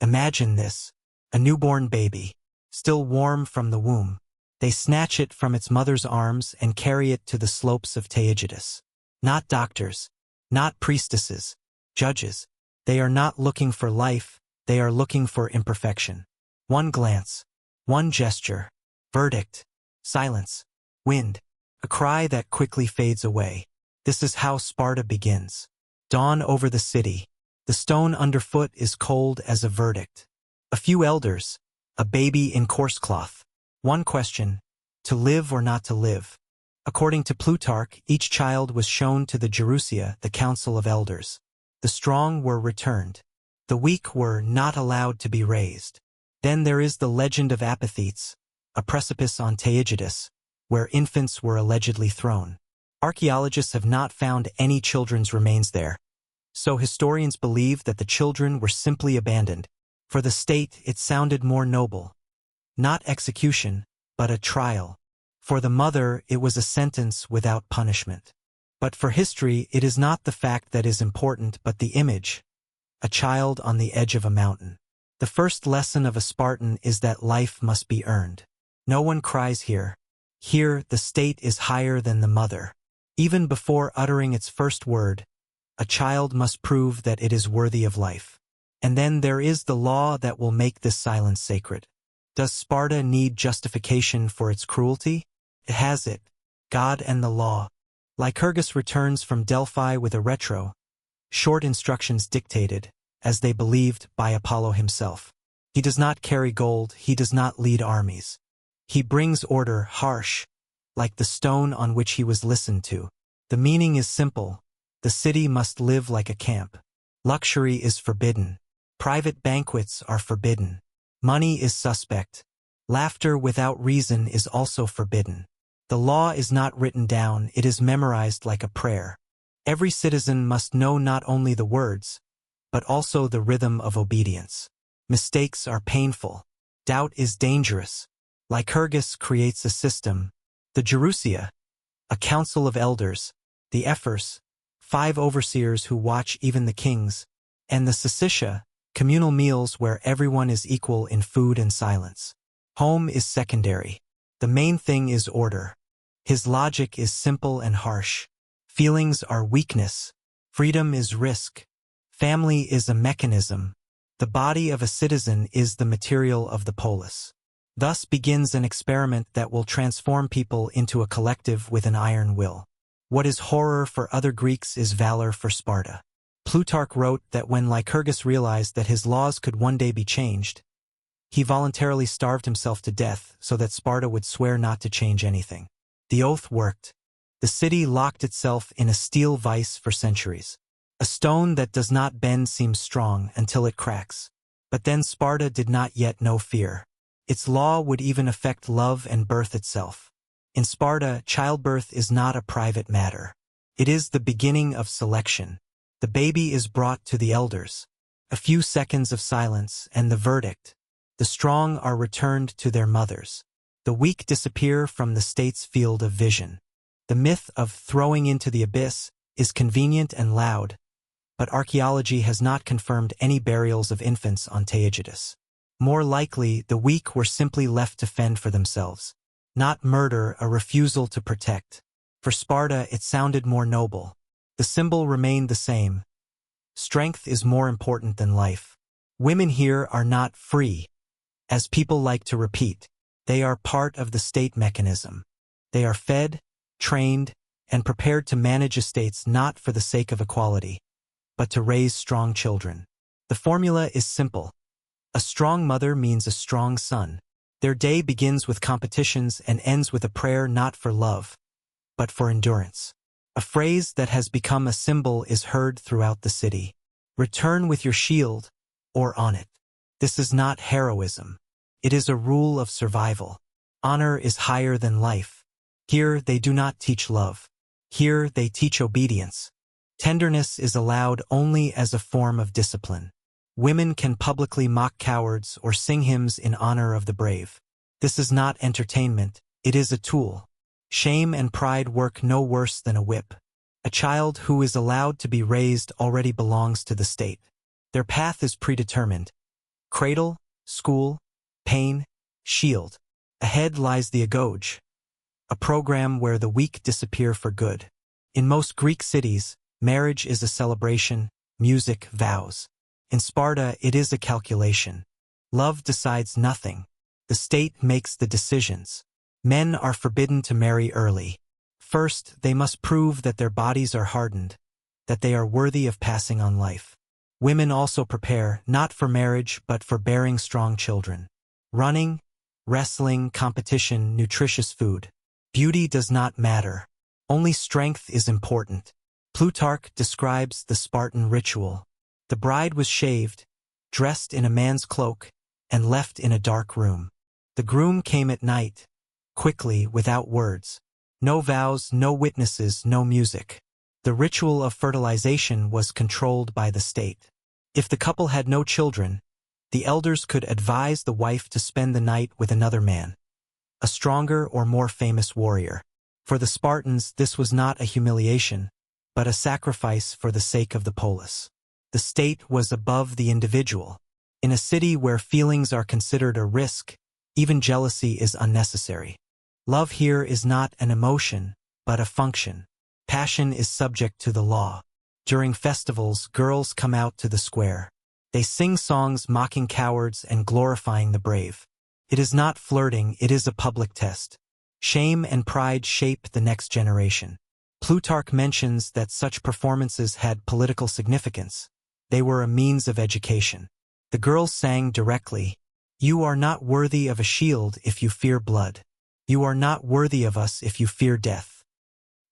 Imagine this, a newborn baby, still warm from the womb. They snatch it from its mother's arms and carry it to the slopes of Taygetus. Not doctors, not priestesses, judges. They are not looking for life, they are looking for imperfection. One glance, one gesture, verdict, silence, wind, a cry that quickly fades away. This is how Sparta begins. Dawn over the city. The stone underfoot is cold as a verdict. A few elders, a baby in coarse cloth. One question, to live or not to live. According to Plutarch, each child was shown to the Gerousia, the council of elders. The strong were returned. The weak were not allowed to be raised. Then there is the legend of Apathetes, a precipice on Taygetus, where infants were allegedly thrown. Archaeologists have not found any children's remains there, so historians believe that the children were simply abandoned. For the state, it sounded more noble. Not execution, but a trial. For the mother, it was a sentence without punishment. But for history, it is not the fact that is important, but the image. A child on the edge of a mountain. The first lesson of a Spartan is that life must be earned. No one cries here. Here, the state is higher than the mother. Even before uttering its first word, a child must prove that it is worthy of life. And then there is the law that will make this silence sacred. Does Sparta need justification for its cruelty? It has it. God and the law. Lycurgus returns from Delphi with a retro. Short instructions dictated, as they believed, by Apollo himself. He does not carry gold, he does not lead armies. He brings order, harsh, like the stone on which he was listened to. The meaning is simple. The city must live like a camp. Luxury is forbidden. Private banquets are forbidden. Money is suspect. Laughter without reason is also forbidden. The law is not written down, it is memorized like a prayer. Every citizen must know not only the words, but also the rhythm of obedience. Mistakes are painful. Doubt is dangerous. Lycurgus creates a system. The Gerousia, a council of elders, the Ephors, 5 overseers who watch even the kings, and the Syssitia, communal meals where everyone is equal in food and silence. Home is secondary. The main thing is order. His logic is simple and harsh. Feelings are weakness. Freedom is risk. Family is a mechanism. The body of a citizen is the material of the polis. Thus begins an experiment that will transform people into a collective with an iron will. What is horror for other Greeks is valor for Sparta. Plutarch wrote that when Lycurgus realized that his laws could one day be changed, he voluntarily starved himself to death so that Sparta would swear not to change anything. The oath worked. The city locked itself in a steel vice for centuries. A stone that does not bend seems strong until it cracks. But then Sparta did not yet know fear. Its law would even affect love and birth itself. In Sparta, childbirth is not a private matter. It is the beginning of selection. The baby is brought to the elders. A few seconds of silence, and the verdict. The strong are returned to their mothers. The weak disappear from the state's field of vision. The myth of throwing into the abyss is convenient and loud, but archaeology has not confirmed any burials of infants on Taygetus. More likely, the weak were simply left to fend for themselves. Not murder, a refusal to protect. For Sparta, it sounded more noble. The symbol remained the same. Strength is more important than life. Women here are not free. As people like to repeat, they are part of the state mechanism. They are fed, trained, and prepared to manage estates not for the sake of equality, but to raise strong children. The formula is simple. A strong mother means a strong son. Their day begins with competitions and ends with a prayer not for love, but for endurance. A phrase that has become a symbol is heard throughout the city. Return with your shield, or on it. This is not heroism. It is a rule of survival. Honor is higher than life. Here they do not teach love. Here they teach obedience. Tenderness is allowed only as a form of discipline. Women can publicly mock cowards or sing hymns in honor of the brave. This is not entertainment, it is a tool. Shame and pride work no worse than a whip. A child who is allowed to be raised already belongs to the state. Their path is predetermined. Cradle, school, pain, shield. Ahead lies the agoge, a program where the weak disappear for good. In most Greek cities, marriage is a celebration, music, vows. In Sparta, it is a calculation. Love decides nothing. The state makes the decisions. Men are forbidden to marry early. First, they must prove that their bodies are hardened, that they are worthy of passing on life. Women also prepare, not for marriage, but for bearing strong children. Running, wrestling, competition, nutritious food. Beauty does not matter. Only strength is important. Plutarch describes the Spartan ritual. The bride was shaved, dressed in a man's cloak, and left in a dark room. The groom came at night, quickly, without words. No vows, no witnesses, no music. The ritual of fertilization was controlled by the state. If the couple had no children, the elders could advise the wife to spend the night with another man, a stronger or more famous warrior. For the Spartans, this was not a humiliation, but a sacrifice for the sake of the polis. The state was above the individual. In a city where feelings are considered a risk, even jealousy is unnecessary. Love here is not an emotion, but a function. Passion is subject to the law. During festivals, girls come out to the square. They sing songs mocking cowards and glorifying the brave. It is not flirting, it is a public test. Shame and pride shape the next generation. Plutarch mentions that such performances had political significance. They were a means of education. The girls sang directly, "You are not worthy of a shield if you fear blood. You are not worthy of us if you fear death."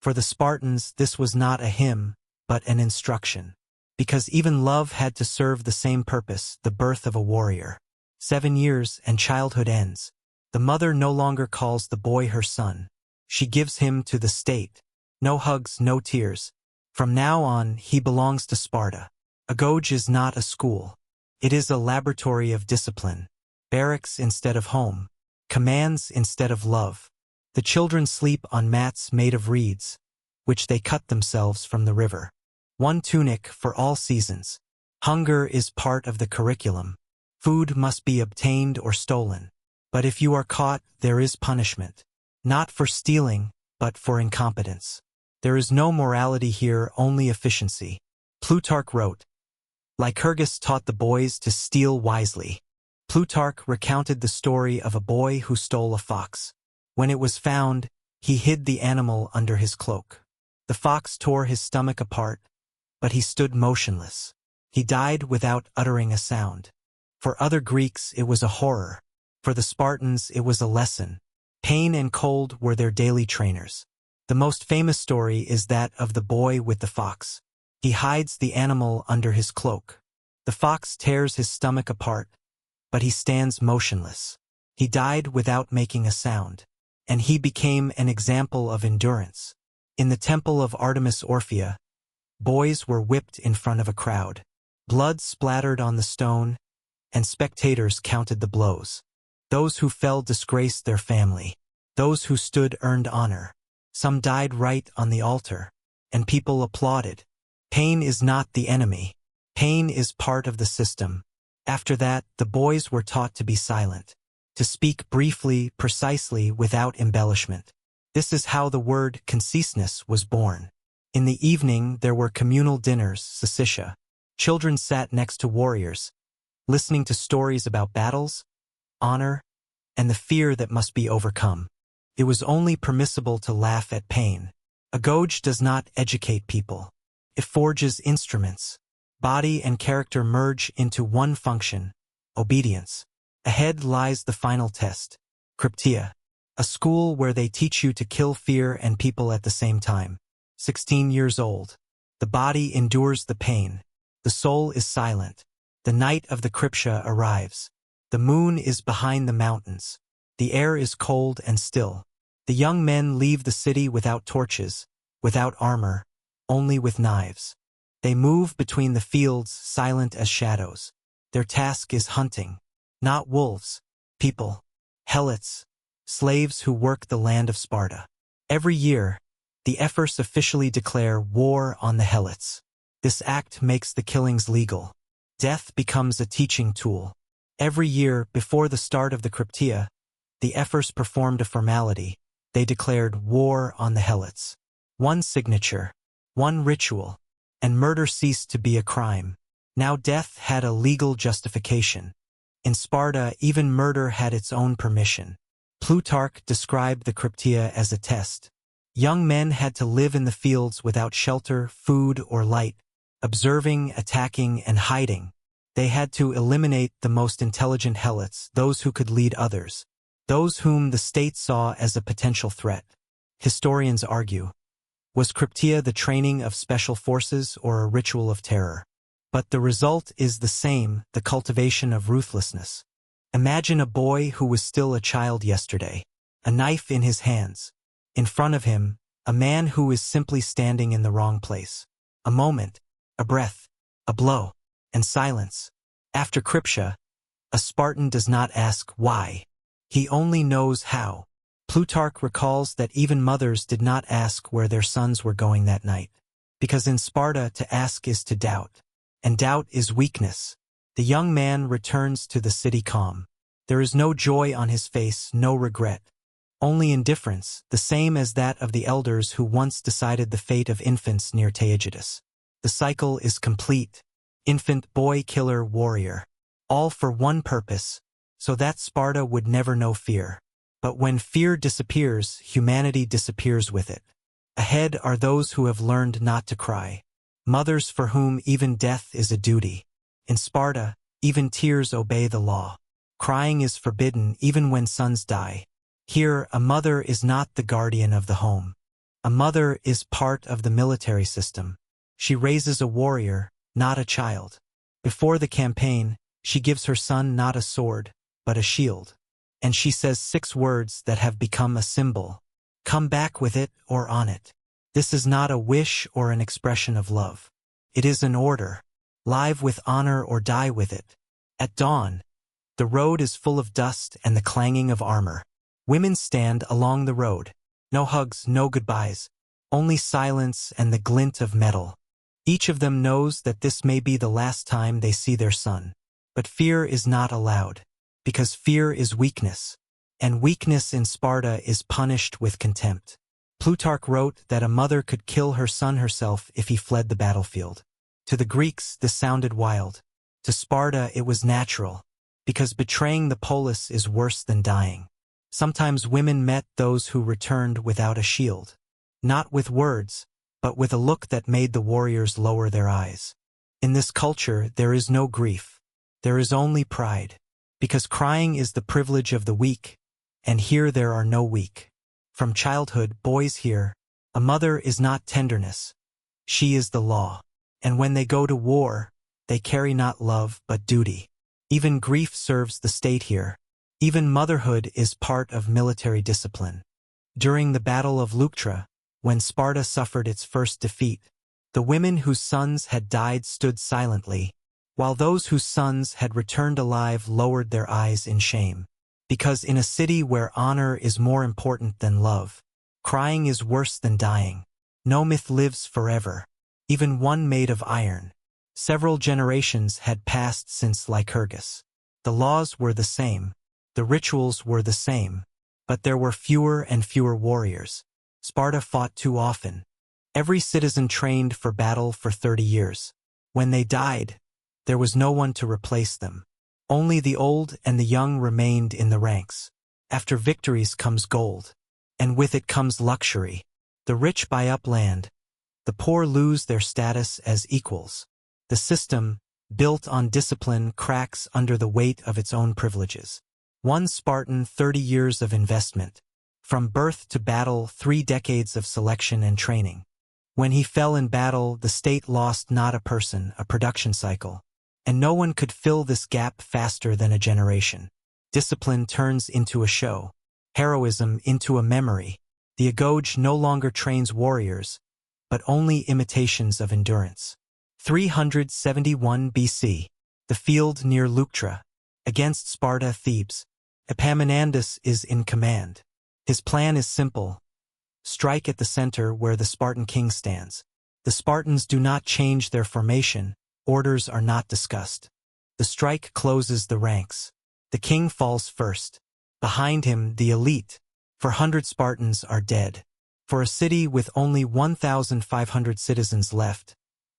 For the Spartans, this was not a hymn, but an instruction. Because even love had to serve the same purpose, the birth of a warrior. 7 years and childhood ends. The mother no longer calls the boy her son. She gives him to the state. No hugs, no tears. From now on, he belongs to Sparta. Agoge is not a school. It is a laboratory of discipline. Barracks instead of home. Commands instead of love. The children sleep on mats made of reeds, which they cut themselves from the river. One tunic for all seasons. Hunger is part of the curriculum. Food must be obtained or stolen. But if you are caught, there is punishment. Not for stealing, but for incompetence. There is no morality here, only efficiency. Plutarch wrote, Lycurgus taught the boys to steal wisely. Plutarch recounted the story of a boy who stole a fox. When it was found, he hid the animal under his cloak. The fox tore his stomach apart, but he stood motionless. He died without uttering a sound. For other Greeks, it was a horror. For the Spartans, it was a lesson. Pain and cold were their daily trainers. The most famous story is that of the boy with the fox. He hides the animal under his cloak. The fox tears his stomach apart, but he stands motionless. He died without making a sound, and he became an example of endurance. In the temple of Artemis Orphia, boys were whipped in front of a crowd. Blood splattered on the stone, and spectators counted the blows. Those who fell disgraced their family. Those who stood earned honor. Some died right on the altar, and people applauded. Pain is not the enemy. Pain is part of the system. After that, the boys were taught to be silent, to speak briefly, precisely, without embellishment. This is how the word conciseness was born. In the evening, there were communal dinners, syssitia. Children sat next to warriors, listening to stories about battles, honor, and the fear that must be overcome. It was only permissible to laugh at pain. Agoge does not educate people. It forges instruments. Body and character merge into one function, obedience. Ahead lies the final test, cryptia, a school where they teach you to kill fear and people at the same time. 16 years old. The body endures the pain. The soul is silent. The night of the cryptia arrives. The moon is behind the mountains. The air is cold and still. The young men leave the city without torches, without armor, only with knives. They move between the fields, silent as shadows. Their task is hunting. Not wolves, people, helots, slaves who work the land of Sparta. Every year, the Ephors officially declare war on the helots. This act makes the killings legal. Death becomes a teaching tool. Every year, before the start of the Cryptia, the Ephors performed a formality. They declared war on the Helots. One signature, one ritual, and murder ceased to be a crime. Now death had a legal justification. In Sparta, even murder had its own permission. Plutarch described the Cryptia as a test. Young men had to live in the fields without shelter, food, or light, observing, attacking, and hiding. They had to eliminate the most intelligent helots, those who could lead others, those whom the state saw as a potential threat. Historians argue, was Cryptia the training of special forces or a ritual of terror? But the result is the same, the cultivation of ruthlessness. Imagine a boy who was still a child yesterday, a knife in his hands. In front of him, a man who is simply standing in the wrong place. A moment, a breath, a blow, and silence. After Cryptia, a Spartan does not ask why. He only knows how. Plutarch recalls that even mothers did not ask where their sons were going that night. Because in Sparta, to ask is to doubt. And doubt is weakness. The young man returns to the city calm. There is no joy on his face, no regret. Only indifference, the same as that of the elders who once decided the fate of infants near Taygetus. The cycle is complete. Infant, boy, killer, warrior. All for one purpose, so that Sparta would never know fear. But when fear disappears, humanity disappears with it. Ahead are those who have learned not to cry. Mothers for whom even death is a duty. In Sparta, even tears obey the law. Crying is forbidden even when sons die. Here, a mother is not the guardian of the home. A mother is part of the military system. She raises a warrior, not a child. Before the campaign, she gives her son not a sword, but a shield. And she says 6 words that have become a symbol. Come back with it or on it. This is not a wish or an expression of love. It is an order. Live with honor or die with it. At dawn, the road is full of dust and the clanging of armor. Women stand along the road. No hugs, no goodbyes. Only silence and the glint of metal. Each of them knows that this may be the last time they see their son. But fear is not allowed. Because fear is weakness. And weakness in Sparta is punished with contempt. Plutarch wrote that a mother could kill her son herself if he fled the battlefield. To the Greeks, this sounded wild. To Sparta, it was natural. Because betraying the polis is worse than dying. Sometimes women met those who returned without a shield. Not with words, but with a look that made the warriors lower their eyes. In this culture, there is no grief. There is only pride. Because crying is the privilege of the weak, and here there are no weak. From childhood, boys hear, a mother is not tenderness. She is the law. And when they go to war, they carry not love but duty. Even grief serves the state here. Even motherhood is part of military discipline. During the Battle of Leuctra, when Sparta suffered its first defeat, the women whose sons had died stood silently, while those whose sons had returned alive lowered their eyes in shame. Because in a city where honor is more important than love, crying is worse than dying. No myth lives forever, even one made of iron. Several generations had passed since Lycurgus. The laws were the same, the rituals were the same, but there were fewer and fewer warriors. Sparta fought too often. Every citizen trained for battle for 30 years. When they died, there was no one to replace them. Only the old and the young remained in the ranks. After victories comes gold, and with it comes luxury. The rich buy up land. The poor lose their status as equals. The system, built on discipline, cracks under the weight of its own privileges. One Spartan, 30 years of investment. From birth to battle, 3 decades of selection and training. When he fell in battle, the state lost not a person, a production cycle. And no one could fill this gap faster than a generation. Discipline turns into a show. Heroism into a memory. The agoge no longer trains warriors, but only imitations of endurance. 371 BC. The field near Leuctra. Against Sparta, Thebes. Epaminondas is in command. His plan is simple. Strike at the center where the Spartan king stands. The Spartans do not change their formation. Orders are not discussed. The strike closes the ranks. The king falls first. Behind him, the elite. 400 Spartans are dead. For a city with only 1,500 citizens left,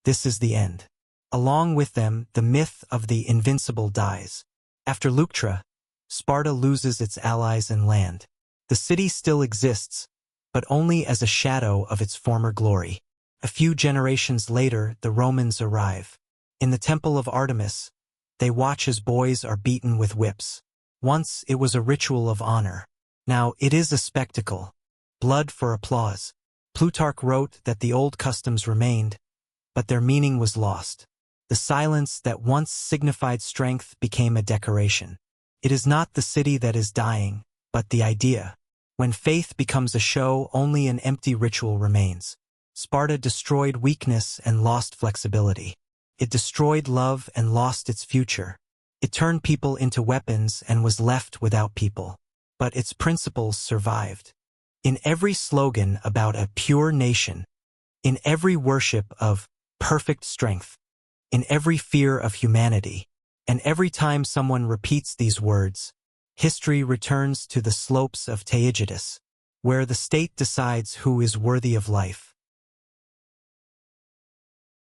this is the end. Along with them, the myth of the invincible dies. After Leuctra, Sparta loses its allies and land. The city still exists, but only as a shadow of its former glory. A few generations later, the Romans arrive. In the Temple of Artemis, they watch as boys are beaten with whips. Once it was a ritual of honor. Now it is a spectacle. Blood for applause. Plutarch wrote that the old customs remained, but their meaning was lost. The silence that once signified strength became a decoration. It is not the city that is dying, but the idea. When faith becomes a show, only an empty ritual remains. Sparta destroyed weakness and lost flexibility. It destroyed love and lost its future. It turned people into weapons and was left without people. But its principles survived. In every slogan about a pure nation, in every worship of perfect strength, in every fear of humanity, and every time someone repeats these words, history returns to the slopes of Taygetus, where the state decides who is worthy of life.